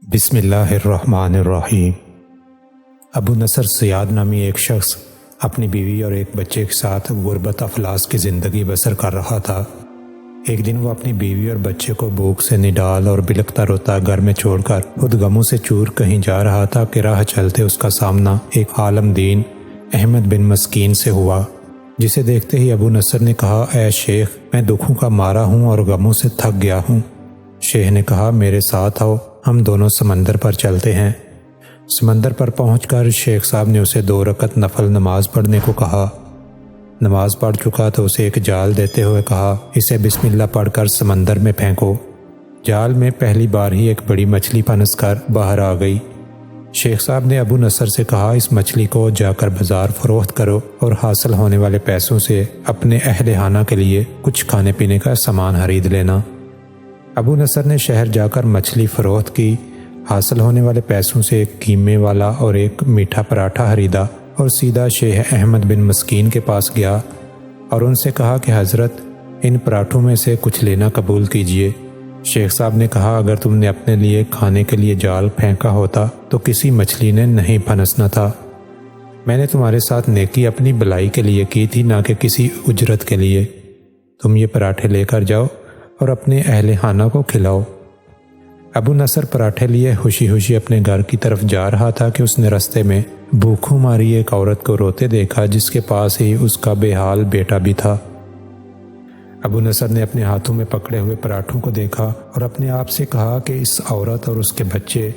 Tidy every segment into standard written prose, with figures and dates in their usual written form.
بسم اللہ الرحمن الرحیم۔ ابو نصر زیاد نامی ایک شخص اپنی بیوی اور ایک بچے کے ساتھ غربت افلاس کی زندگی بسر کر رہا تھا۔ ایک دن وہ اپنی بیوی اور بچے کو بھوک سے نڈال اور بلکتا روتا گھر میں چھوڑ کر خود غموں سے چور کہیں جا رہا تھا کہ راہ چلتے اس کا سامنا ایک عالم دین احمد بن مسکین سے ہوا، جسے دیکھتے ہی ابو نصر نے کہا، اے شیخ، میں دکھوں کا مارا ہوں اور غموں سے تھک گیا ہوں۔ شیخ نے کہا، میرے ساتھ آؤ، ہم دونوں سمندر پر چلتے ہیں۔ سمندر پر پہنچ کر شیخ صاحب نے اسے 2 رکعت نفل نماز پڑھنے کو کہا۔ نماز پڑھ چکا تو اسے ایک جال دیتے ہوئے کہا، اسے بسم اللہ پڑھ کر سمندر میں پھینکو۔ جال میں پہلی بار ہی ایک بڑی مچھلی پھنس کر باہر آ گئی۔ شیخ صاحب نے ابو نصر سے کہا، اس مچھلی کو جا کر بازار فروخت کرو اور حاصل ہونے والے پیسوں سے اپنے اہل خانہ کے لیے کچھ کھانے پینے کا سامان خرید لینا۔ ابو نصر نے شہر جا کر مچھلی فروخت کی، حاصل ہونے والے پیسوں سے ایک قیمے والا اور ایک میٹھا پراٹھا خریدا اور سیدھا شیخ احمد بن مسکین کے پاس گیا اور ان سے کہا کہ حضرت، ان پراٹھوں میں سے کچھ لینا قبول کیجیے۔ شیخ صاحب نے کہا، اگر تم نے اپنے لیے کھانے کے لیے جال پھینکا ہوتا تو کسی مچھلی نے نہیں پھنسنا تھا۔ میں نے تمہارے ساتھ نیکی اپنی بلائی کے لیے کی تھی، نہ کہ کسی اجرت کے لیے۔ تم یہ پراٹھے لے کر جاؤ اور اپنے اہل خانہ کو کھلاؤ۔ ابو نصر پراٹھے لیے خوشی خوشی اپنے گھر کی طرف جا رہا تھا کہ اس نے رستے میں بھوکوں ماری ایک عورت کو روتے دیکھا، جس کے پاس ہی اس کا بے حال بیٹا بھی تھا۔ ابو نصر نے اپنے ہاتھوں میں پکڑے ہوئے پراٹھوں کو دیکھا اور اپنے آپ سے کہا کہ اس عورت اور اس کے بچے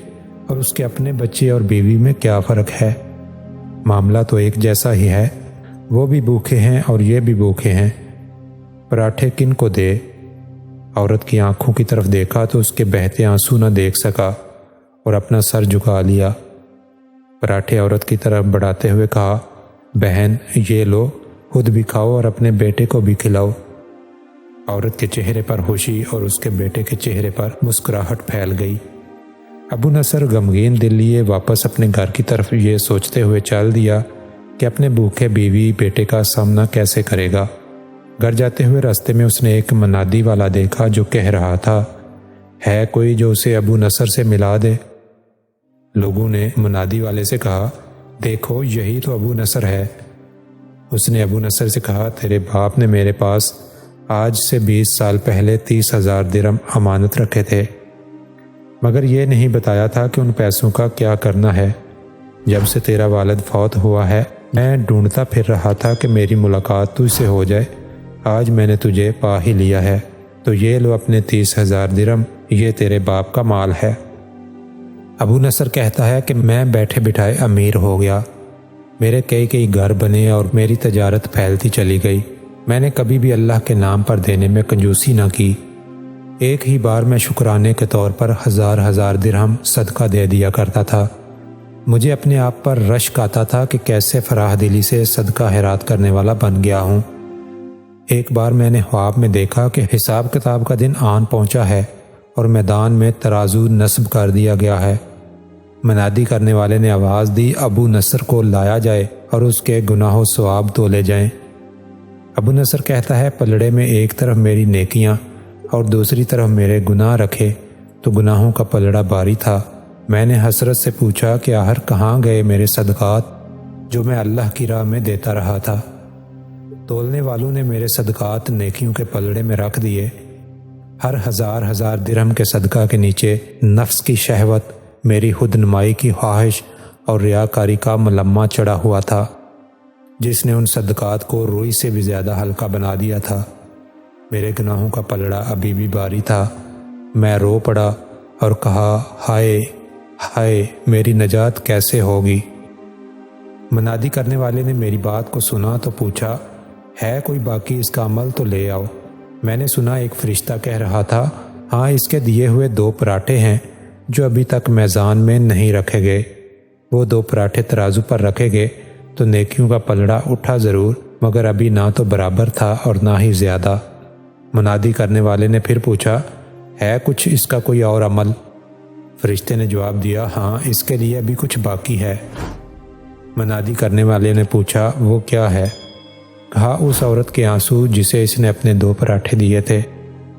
اور اس کے اپنے بچے اور بیوی میں کیا فرق ہے؟ معاملہ تو ایک جیسا ہی ہے، وہ بھی بھوکے ہیں اور یہ بھی بھوکے ہیں۔ پراٹھے کن کو دے؟ عورت کی آنکھوں کی طرف دیکھا تو اس کے بہتے آنسو نہ دیکھ سکا اور اپنا سر جھکا لیا۔ پراٹھے عورت کی طرف بڑھاتے ہوئے کہا، بہن، یہ لو، خود بھی کھاؤ اور اپنے بیٹے کو بھی کھلاؤ۔ عورت کے چہرے پر خوشی اور اس کے بیٹے کے چہرے پر مسکراہٹ پھیل گئی۔ ابو نصر غمگین دل لیے واپس اپنے گھر کی طرف یہ سوچتے ہوئے چل دیا کہ اپنے بھوکے بیوی بیٹے کا سامنا کیسے کرے گا۔ گھر جاتے ہوئے راستے میں اس نے ایک منادی والا دیکھا جو کہہ رہا تھا، ہے کوئی جو اسے ابو نصر سے ملا دے؟ لوگوں نے منادی والے سے کہا، دیکھو یہی تو ابو نصر ہے۔ اس نے ابو نصر سے کہا، تیرے باپ نے میرے پاس آج سے 20 سال پہلے 30,000 درہم امانت رکھے تھے، مگر یہ نہیں بتایا تھا کہ ان پیسوں کا کیا کرنا ہے۔ جب سے تیرا والد فوت ہوا ہے میں ڈھونڈتا پھر رہا تھا کہ میری ملاقات تجھ سے ہو جائے۔ آج میں نے تجھے پا ہی لیا ہے، تو یہ لو اپنے 30,000 درہم، یہ تیرے باپ کا مال ہے۔ ابو نصر کہتا ہے کہ میں بیٹھے بٹھائے امیر ہو گیا، میرے کئی گھر بنے اور میری تجارت پھیلتی چلی گئی۔ میں نے کبھی بھی اللہ کے نام پر دینے میں کنجوسی نہ کی۔ ایک ہی بار میں شکرانے کے طور پر 1000 درہم صدقہ دے دیا کرتا تھا۔ مجھے اپنے آپ پر رشک آتا تھا کہ کیسے فراخ دلی سے صدقہ خیرات کرنے والا بن گیا ہوں۔ ایک بار میں نے خواب میں دیکھا کہ حساب کتاب کا دن آن پہنچا ہے اور میدان میں ترازو نصب کر دیا گیا ہے۔ منادی کرنے والے نے آواز دی، ابو نصر کو لایا جائے اور اس کے گناہ و ثواب تولے جائیں۔ ابو نصر کہتا ہے، پلڑے میں ایک طرف میری نیکیاں اور دوسری طرف میرے گناہ رکھے تو گناہوں کا پلڑا باری تھا۔ میں نے حسرت سے پوچھا کہ آخر کہاں گئے میرے صدقات جو میں اللہ کی راہ میں دیتا رہا تھا؟ تولنے والوں نے میرے صدقات نیکیوں کے پلڑے میں رکھ دیے۔ ہر 1000 درہم کے صدقہ کے نیچے نفس کی شہوت، میری خود نمائی کی خواہش اور ریاکاری کا ملمہ چڑھا ہوا تھا، جس نے ان صدقات کو روئی سے بھی زیادہ ہلکا بنا دیا تھا۔ میرے گناہوں کا پلڑا ابھی بھی باری تھا۔ میں رو پڑا اور کہا، ہائے ہائے، میری نجات کیسے ہوگی؟ منادی کرنے والے نے میری بات کو سنا تو پوچھا، ہے کوئی باقی اس کا عمل تو لے آؤ۔ میں نے سنا ایک فرشتہ کہہ رہا تھا، ہاں، اس کے دیے ہوئے 2 پراٹھے ہیں جو ابھی تک میزان میں نہیں رکھے گئے۔ وہ 2 پراٹھے ترازو پر رکھے گئے تو نیکیوں کا پلڑا اٹھا ضرور، مگر ابھی نہ تو برابر تھا اور نہ ہی زیادہ۔ منادی کرنے والے نے پھر پوچھا، ہے کچھ اس کا کوئی اور عمل؟ فرشتے نے جواب دیا، ہاں، اس کے لیے ابھی کچھ باقی ہے۔ منادی کرنے والے نے پوچھا، وہ کیا ہے؟ کہا، اس عورت کے آنسو جسے اس نے اپنے 2 پراٹھے دیے تھے۔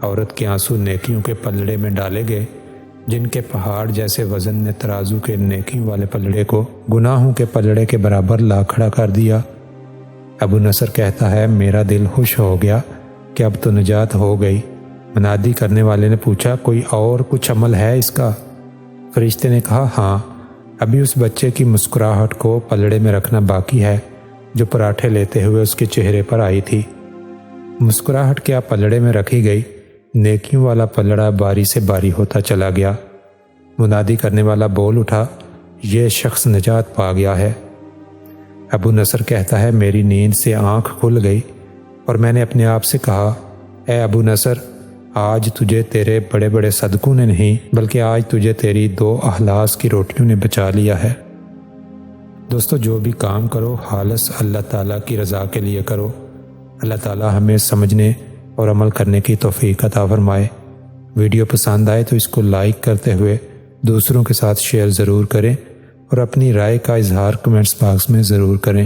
عورت کے آنسو نیکیوں کے پلڑے میں ڈالے گئے جن کے پہاڑ جیسے وزن نے ترازو کے نیکیوں والے پلڑے کو گناہوں کے پلڑے کے برابر لا کھڑا کر دیا۔ ابو نصر کہتا ہے میرا دل خوش ہو گیا کہ اب تو نجات ہو گئی۔ منادی کرنے والے نے پوچھا کوئی اور کچھ عمل ہے اس کا؟ فرشتے نے کہا ہاں، ابھی اس بچے کی مسکراہٹ کو پلڑے میں رکھنا باقی ہے جو پراٹھے لیتے ہوئے اس کے چہرے پر آئی تھی۔ مسکراہٹ کیا پلڑے میں رکھی گئی، نیکیوں والا پلڑا باری سے باری ہوتا چلا گیا۔ منادی کرنے والا بول اٹھا یہ شخص نجات پا گیا ہے۔ ابو نصر کہتا ہے میری نیند سے آنکھ کھل گئی اور میں نے اپنے آپ سے کہا اے ابو نصر، آج تجھے تیرے بڑے بڑے صدقوں نے نہیں بلکہ آج تجھے تیری 2 اخلاص کی روٹیوں نے بچا لیا ہے۔ دوستو، جو بھی کام کرو خالص اللہ تعالیٰ کی رضا کے لیے کرو۔ اللہ تعالیٰ ہمیں سمجھنے اور عمل کرنے کی توفیق عطا فرمائے۔ ویڈیو پسند آئے تو اس کو لائک کرتے ہوئے دوسروں کے ساتھ شیئر ضرور کریں اور اپنی رائے کا اظہار کمنٹس باکس میں ضرور کریں۔